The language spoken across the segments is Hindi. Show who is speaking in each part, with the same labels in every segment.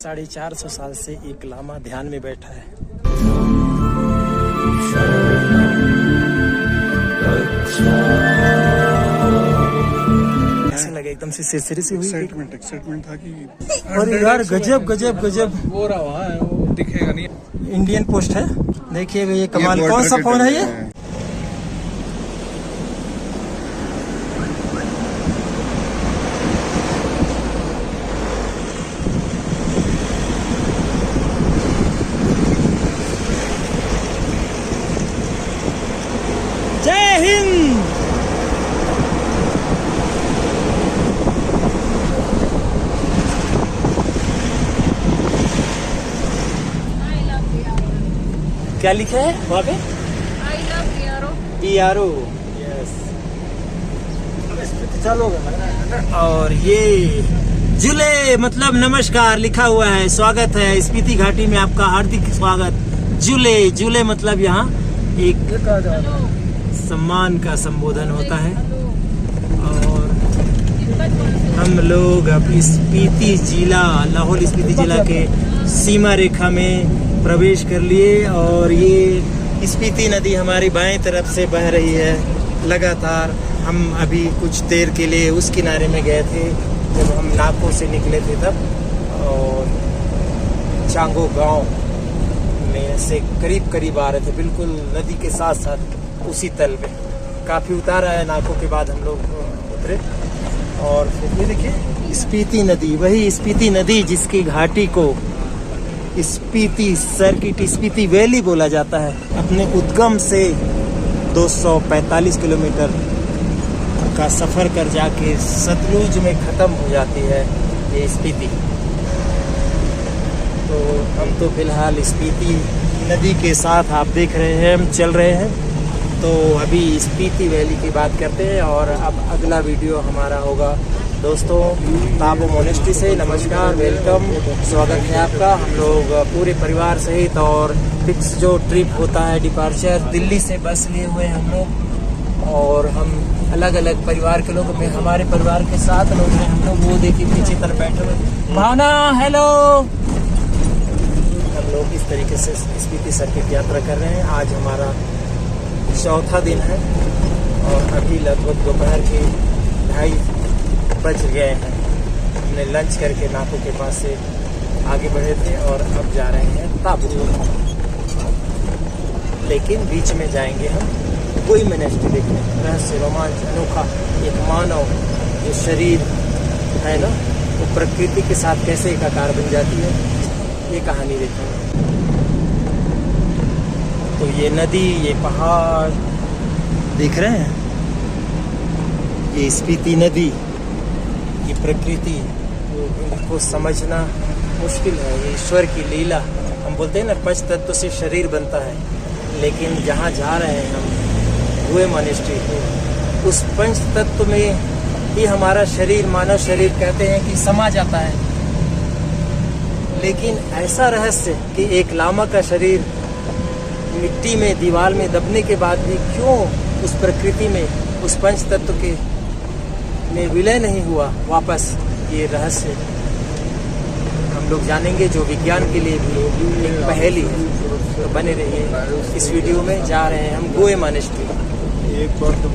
Speaker 1: 450 साल से एक लामा ध्यान में बैठा है। ऐसे लगे एकदम से सिरसिरी सी हुई।
Speaker 2: एक्साइटमेंट था कि
Speaker 1: और यार गजब गजब गजब
Speaker 2: वो रहा है, वो दिखेगा नहीं।
Speaker 1: इंडियन पोस्ट है, देखिए ये कमाल। कौन सा फोन है ये? जय हिंद। क्या लिखा है वहाँ पे?
Speaker 3: I love Piaro.
Speaker 1: PRO, yes. चलो। और ये जुले मतलब नमस्कार लिखा हुआ है। स्वागत है स्पीति घाटी में, आपका हार्दिक स्वागत। जुले जुले मतलब यहाँ एक सम्मान का संबोधन होता है। और हम लोग अब स्पीति जिला, लाहौल स्पीति जिला के सीमा रेखा में प्रवेश कर लिए। और ये स्पीति नदी हमारी बाएं तरफ से बह रही है लगातार। हम अभी कुछ देर के लिए उस किनारे में गए थे जब हम नाको से निकले थे तब, और चांगो गांव में से करीब करीब आ रहे थे, बिल्कुल नदी के साथ साथ उसी तल पे। काफ़ी उतार आया नाको के बाद हम लोग उतरे। और फिर ये देखिए स्पीति नदी, वही स्पीति नदी जिसकी घाटी को स्पीति सर्किट, स्पीति वैली बोला जाता है। अपने उद्गम से 245 किलोमीटर का सफ़र कर जाके सतलुज में ख़त्म हो जाती है ये स्पीति। तो हम तो फिलहाल स्पीति नदी के साथ आप देख रहे हैं हम चल रहे हैं। तो अभी स्पीति वैली की बात करते हैं। और अब अगला वीडियो हमारा होगा दोस्तों ताबो मोनेस्ट्री से। नमस्कार, वेलकम, स्वागत है आपका। हम लोग पूरे परिवार सहित, और फिक्स जो ट्रिप होता है डिपार्चर, दिल्ली से बस लिए हुए हैं हम लोग। और हम अलग अलग परिवार के लोग में, हमारे परिवार के 7 लोग हैं हम लोग। वो देखिए पीछे तरफ बैठे हुए। भावना हेलो। हम लोग इस तरीके से स्पीति सर्किट यात्रा कर रहे हैं। आज हमारा चौथा दिन है और अभी लगभग दोपहर के 2:30 बज गए हैं। हमने लंच करके नाको के पास से आगे बढ़े थे और अब जा रहे हैं ताबू। लेकिन बीच में जाएंगे हम कोई मोनेस्ट्री देखने। रहस्य, रोमांच, अनोखा। एक मानव जो शरीर है ना, वो प्रकृति के साथ कैसे एकाकार बन जाती है, ये कहानी देखेंगे। तो ये नदी, ये पहाड़ दिख रहे हैं, ये स्पीति नदी, ये प्रकृति को समझना मुश्किल है। ये ईश्वर की लीला। हम बोलते हैं ना 5 तत्व से शरीर बनता है, लेकिन जहाँ जा रहे हैं हम हुए मोनेस्ट्री, उस 5 तत्व में ही हमारा शरीर, मानव शरीर कहते हैं कि समा जाता है। लेकिन ऐसा रहस्य कि एक लामा का शरीर मिट्टी में, दीवार में दबने के बाद भी क्यों उस प्रकृति में, उस 5 तत्व के में विलय नहीं हुआ वापस, ये रहस्य हम लोग जानेंगे, जो विज्ञान के लिए भी एक पहेली है। तो बने रहिए इस वीडियो में। जा रहे हैं हम गोए मोनेस्ट्री।
Speaker 2: एक बार तो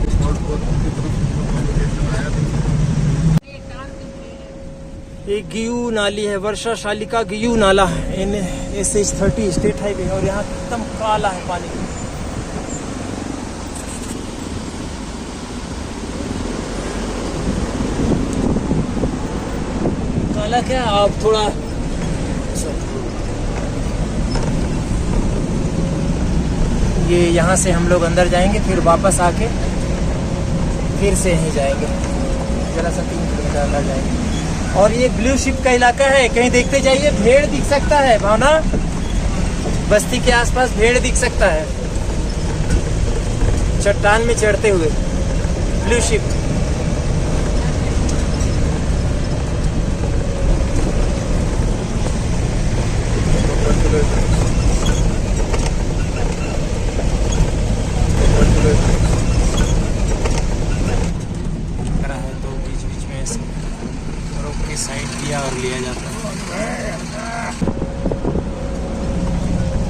Speaker 1: ये गियू नाली है, वर्षा शालिका गियू नाला है। SH30 स्टेट हाईवे, और यहाँ एकदम काला है पानी। काला क्या, आप थोड़ा ये यहाँ से हम लोग अंदर जाएंगे, फिर वापस आके फिर से यहीं जाएंगे, जरा सा 3 किलोमीटर अंदर जाएंगे। और ये ब्लू शिप का इलाका है, कहीं देखते जाइए भेड़ दिख सकता है। भावना, बस्ती के आसपास भेड़ दिख सकता है चट्टान में चढ़ते हुए। Blue ship. साइड किया और लिया जाता है।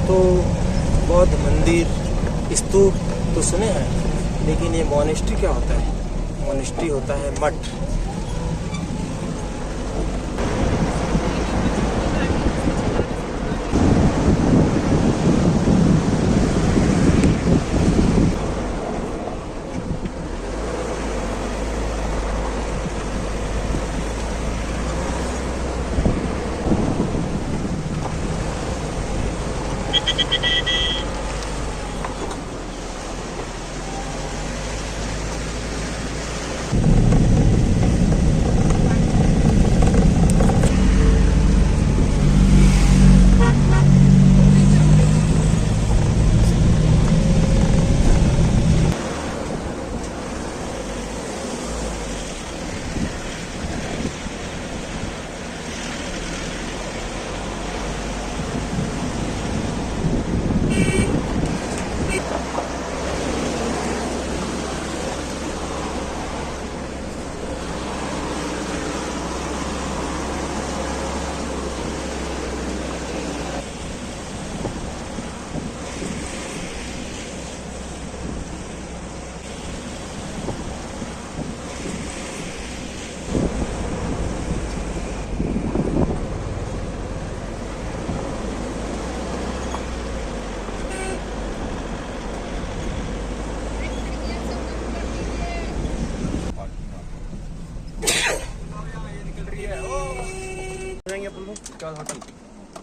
Speaker 1: तो बौद्ध मंदिर स्तूप तो सुने हैं, लेकिन ये मोनेस्ट्री क्या होता है? मोनेस्ट्री होता है मठ।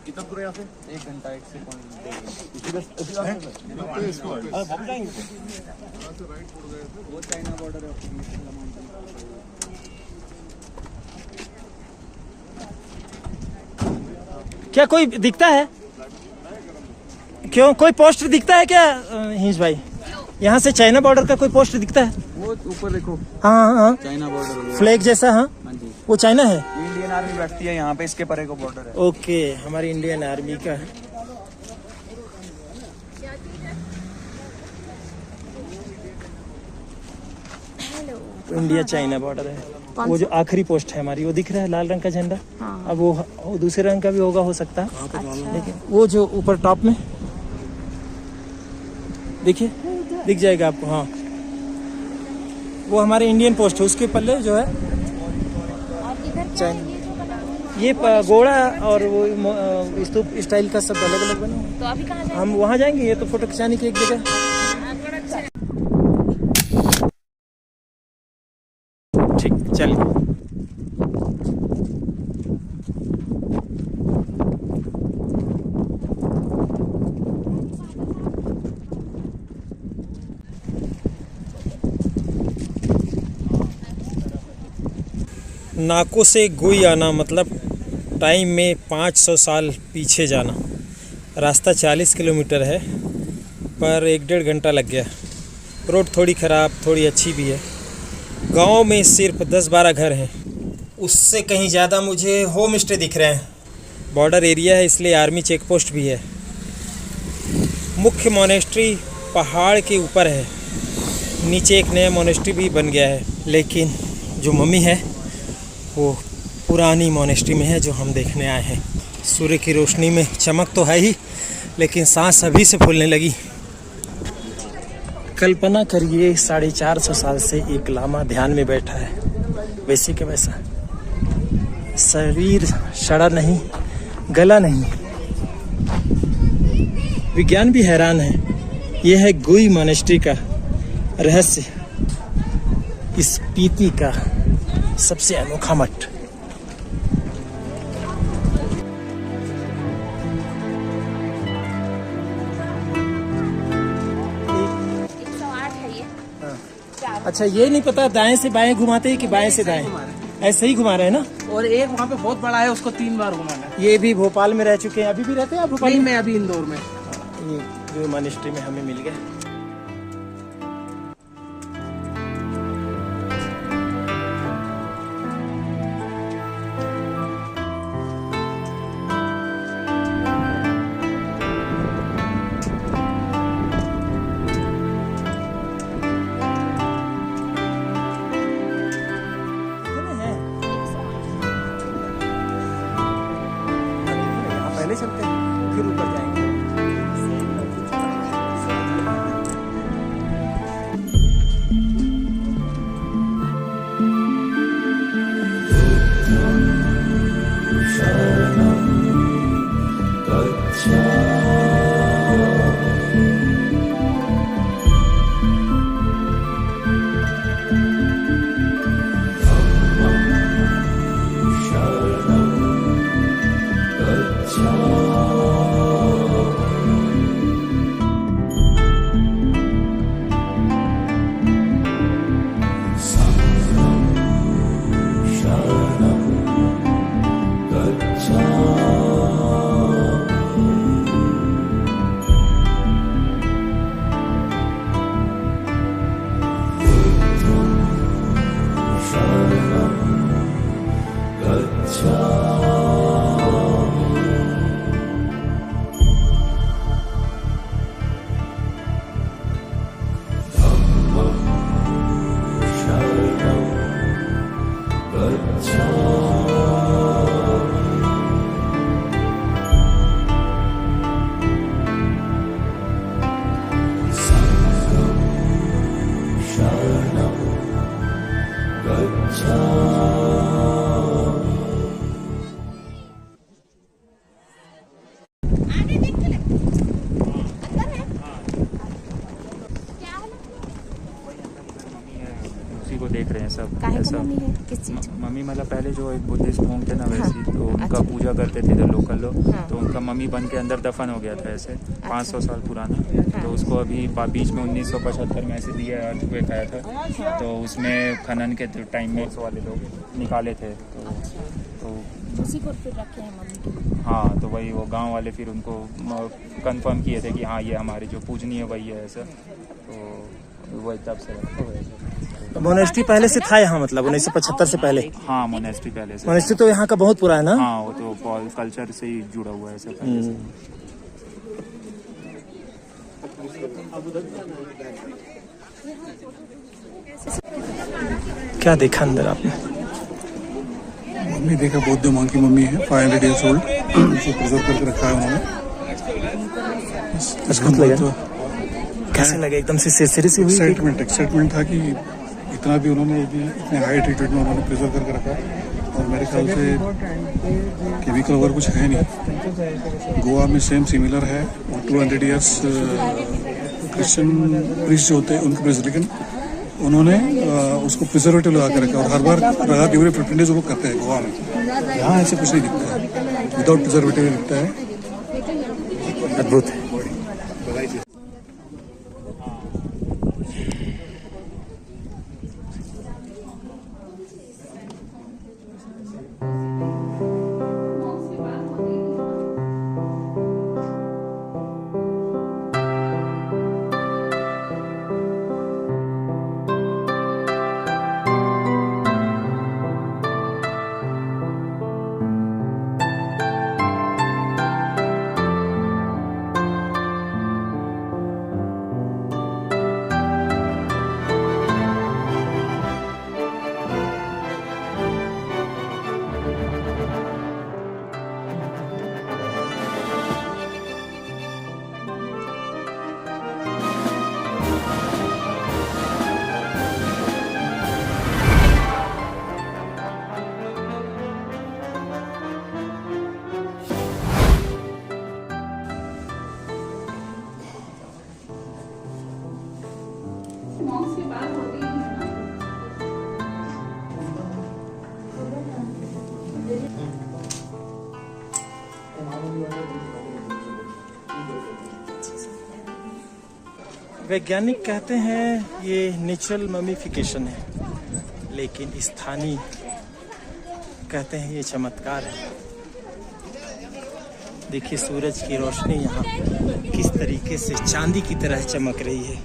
Speaker 2: कितना दूर है यहाँ से? 1 घंटा 1 से 5 वो चाइना बॉर्डर है।
Speaker 1: क्या कोई दिखता है? क्यों, कोई पोस्टर दिखता है क्या हिंस भाई? यहाँ से चाइना बॉर्डर का कोई पोस्टर दिखता है?
Speaker 2: वो ऊपर देखो,
Speaker 1: हाँ हाँ हाँ,
Speaker 2: चाइना बॉर्डर
Speaker 1: फ्लैग जैसा। हाँ
Speaker 2: हाँ जी,
Speaker 1: वो चाइना है।
Speaker 2: ये इंडियन आर्मी बैठती है यहाँ पे, इसके परे को बॉर्डर है।
Speaker 1: ओके, हमारी इंडियन आर्मी का है। इंडिया चाइना बॉर्डर है। वो जो आखिरी पोस्ट है हमारी, वो दिख रहा है लाल रंग का झंडा।
Speaker 3: हाँ।
Speaker 1: अब वो दूसरे रंग का भी होगा, हो सकता है।
Speaker 3: अच्छा।
Speaker 1: लेकिन वो जो ऊपर टॉप में देखिए, दिख जाएगा आपको। हाँ, वो हमारे इंडियन पोस्ट है, उसके पल्ले जो है चाइना। ये घोड़ा और वो स्तूप स्टाइल का सब अलग अलग बना हुआ है।
Speaker 3: तो अभी कहाँ जाएंगे?
Speaker 1: हम वहाँ जाएंगे, ये तो फोटो खिंचाने की एक जगह। ठीक, चलिए। नाकों से गोई आना मतलब टाइम में 500 साल पीछे जाना। रास्ता 40 किलोमीटर है, पर 1-1.5 घंटा लग गया। रोड थोड़ी ख़राब, थोड़ी अच्छी भी है। गांव में सिर्फ 10-12 घर हैं, उससे कहीं ज़्यादा मुझे होम स्टे दिख रहे हैं। बॉर्डर एरिया है, इसलिए आर्मी चेक पोस्ट भी है। मुख्य मोनेस्ट्री पहाड़ के ऊपर है, नीचे एक नया मोनेस्ट्री भी बन गया है। लेकिन जो मम्मी है वो पुरानी मोनेस्ट्री में है, जो हम देखने आए हैं। सूर्य की रोशनी में चमक तो है ही, लेकिन सांस अभी से फूलने लगी। कल्पना करिए 450 साल से एक लामा ध्यान में बैठा है, वैसे के वैसा। शरीर सड़ा नहीं, गला नहीं। विज्ञान भी हैरान है। यह है गुई मोनेस्ट्री का रहस्य, स्पीति का सबसे अनोखा मठ। अच्छा, ये नहीं पता दाएं से बाएं घुमाते हैं कि बाएं से दाएं? ऐसे ही घुमा रहे हैं ना।
Speaker 4: और एक वहाँ पे बहुत बड़ा है, उसको 3 बार घुमाना है।
Speaker 1: ये भी भोपाल में रह चुके हैं, अभी भी रहते हैं आप भोपाल
Speaker 4: नहीं,
Speaker 1: में?
Speaker 4: मैं अभी इंदौर में।
Speaker 1: ये जो मोनेस्ट्री में हमें मिल गए। पहले चलते हैं, फिर ऊपर जाएंगे।
Speaker 5: उसी को देख रहे हैं सब।
Speaker 6: काहे
Speaker 5: ऐसा
Speaker 6: को मम्मी है किस चीज को?
Speaker 5: मम्मी मतलब पहले जो एक बुद्धिस्ट मोंग थे ना
Speaker 6: हाँ,
Speaker 5: वैसी, तो उनका
Speaker 6: अच्छा।
Speaker 5: पूजा करते थे जो लोकल लोग,
Speaker 6: हाँ।
Speaker 5: तो उनका मम्मी बन के अंदर दफन हो गया था ऐसे 500 साल पुराना।
Speaker 6: हाँ।
Speaker 5: तो उसको अभी बीच में 1975 में ऐसे दिया अर्थक्वेक आया था, तो उसमें खनन के टाइम में उस वाले लोग निकाले थे। तो
Speaker 6: उसी को फिर रखे हैं मम्मी के।
Speaker 5: हाँ, तो वही वो गांव वाले फिर उनको कंफर्म किए थे कि हाँ ये हमारी जो पूजनीय वही है ऐसा, तो वही तब से रखा हुआ है।
Speaker 1: मोनेस्ट्री पहले से था यहाँ, मतलब 1975 से पहले?
Speaker 5: हाँ, मोनेस्ट्री पहले से।
Speaker 1: मोनेस्ट्री तो यहाँ का बहुत पुराना है ना?
Speaker 5: हाँ, वो तो कल्चर से ही जुड़ा हुआ है सब पहले से।
Speaker 1: क्या देखा अंदर आपने?
Speaker 7: मम्मी देखा, बौद्ध मंक की मम्मी है, 500 ईयर्स ओल्ड, जो प्रिजर्व करके रखा है उन्होंने।
Speaker 1: अद्भुत लगा। कैसे लगे? एकदम से सिरसिरी सी हुई?
Speaker 7: एक्साइटमेंट था कि इतना भी उन्होंने इतने हाई एटीट्यूड में उन्होंने प्रिजर्व करके रखा, और मेरे ख्याल से केमिकल वगैरह कुछ है नहीं। गोवा में सेम सिमिलर है, 200 ईयर्स क्रिश्चियन प्रीस्ट जो होते हैं उनके प्रिजर्व, लेकिन उन्होंने उसको प्रिजर्वेटिव लगा के रखा, और हर बार लगा के प्रिटेंड जो लोग करते हैं गोवा में, यहाँ ऐसे कुछ नहीं दिखता है, विदाउट प्रिजर्वेटिव दिखता है।
Speaker 1: अद्भुत है। वैज्ञानिक कहते हैं ये नेचुरल ममीफिकेशन है, लेकिन स्थानीय कहते हैं ये चमत्कार है। देखिए सूरज की रोशनी यहाँ किस तरीके से चांदी की तरह चमक रही है।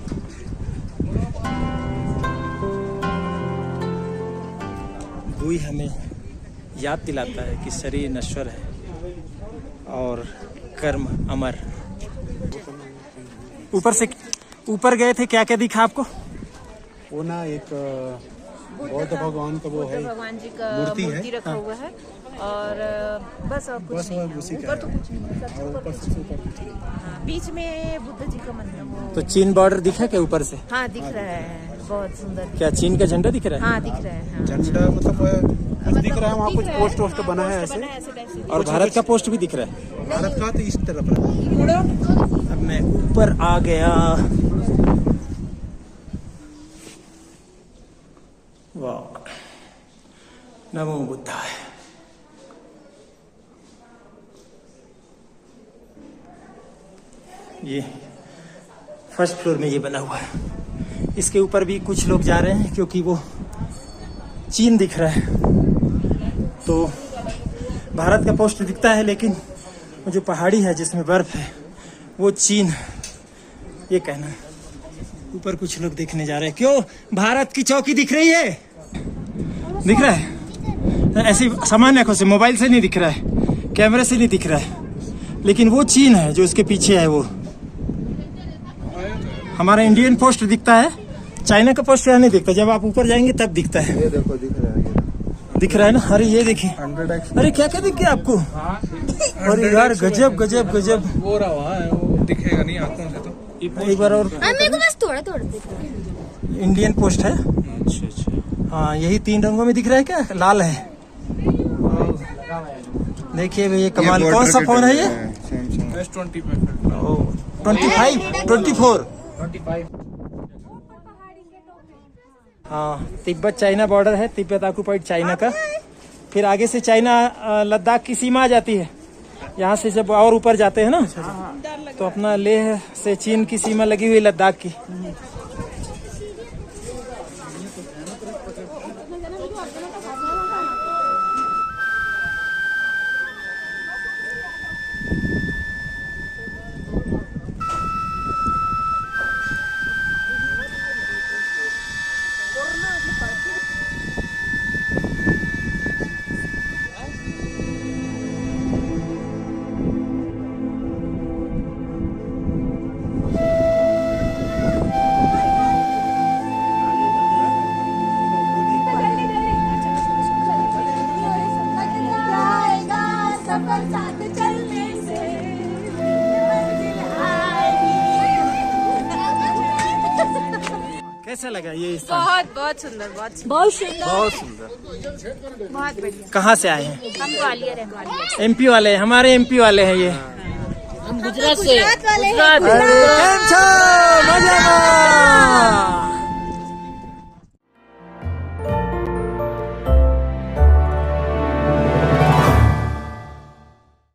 Speaker 1: बुई हमें याद दिलाता है कि शरीर नश्वर है और कर्म अमर। ऊपर गए थे, क्या क्या दिखा आपको?
Speaker 7: वो ना एक बौद्ध भगवान का वो है,
Speaker 3: भगवान जी का
Speaker 7: मूर्ति है।
Speaker 3: मूर्ति रखा हुआ है, और बस और कुछ नहीं है। ऊपर तो कुछ नहीं है, सबसे ऊपर हाँ, बीच में बुद्ध जी का मंदिर वो।
Speaker 1: तो चीन बॉर्डर दिखा क्या ऊपर से?
Speaker 3: हाँ दिख रहा है, बहुत सुंदर।
Speaker 1: क्या चीन का झंडा दिख रहा है?
Speaker 3: हाँ दिख रहा है, हाँ।
Speaker 7: झंडा मतलब दिख रहा है वहाँ, कुछ पोस्ट वोस्ट बना है ऐसे,
Speaker 3: टाइप से।
Speaker 1: और भारत का पोस्ट भी दिख रहा है।
Speaker 7: भारत का तो इस तरफ है।
Speaker 1: अब मैं ऊपर आ गया। वाह, नमो बुद्धाय। ये फर्स्ट फ्लोर में ये बना हुआ है। इसके ऊपर भी कुछ लोग जा रहे हैं क्योंकि वो चीन दिख रहा है। तो भारत का पोस्ट दिखता है, लेकिन वो जो पहाड़ी है जिसमें बर्फ है वो चीन, ये कहना है। ऊपर कुछ लोग देखने जा रहे हैं। क्यों भारत की चौकी दिख रही है? दिख रहा है ऐसी सामान्य आंखों से, मोबाइल से नहीं दिख रहा है, कैमरे से नहीं दिख रहा है, लेकिन वो चीन है जो उसके पीछे है। वो हमारा इंडियन पोस्ट दिखता है, चाइना का पोस्ट यहाँ नहीं दिखता। जब आप ऊपर जाएंगे तब दिखता है।
Speaker 2: ये देखो दिख रहा है,
Speaker 1: दिख रहा है ना? अरे ये देखिए,
Speaker 2: 100x
Speaker 1: अरे क्या क्या दिख गया आपको? अरे यार गजब गजब गजब।
Speaker 4: वो रहा है, वो दिखेगा नहीं आंखों से तो।
Speaker 1: एक बार और,
Speaker 6: मेरे को बस थोड़ा थोड़ा दिख रहा है।
Speaker 1: इंडियन पोस्ट है।
Speaker 5: अच्छा अच्छा।
Speaker 1: हाँ, यही 3 रंगों में दिख रहा है क्या? लाल है। देखिए भैया कमाल। कौन सा फोन है ये?
Speaker 4: S20 पे
Speaker 1: 25 24 हाँ, तिब्बत चाइना बॉर्डर है। तिब्बत ऑक्युपाइड चाइना का। फिर आगे से चाइना लद्दाख की सीमा आ जाती है। यहाँ से जब और ऊपर जाते हैं ना, तो अपना लेह से चीन की सीमा लगी हुई लद्दाख की। कैसा लगा ये स्थान?
Speaker 3: बहुत सुंदर, बहुत सुंदर,
Speaker 6: बहुत सुंदर।
Speaker 2: बहुत सुंदर।
Speaker 3: बहुत बढ़िया।
Speaker 1: कहाँ से आए हैं?
Speaker 3: हम ग्वालियर है, ग्वालियर।
Speaker 1: एमपी वाले हैं, हमारे एमपी वाले हैं ये।
Speaker 6: गुजरात से।
Speaker 1: अरे, केम छो? मजामा?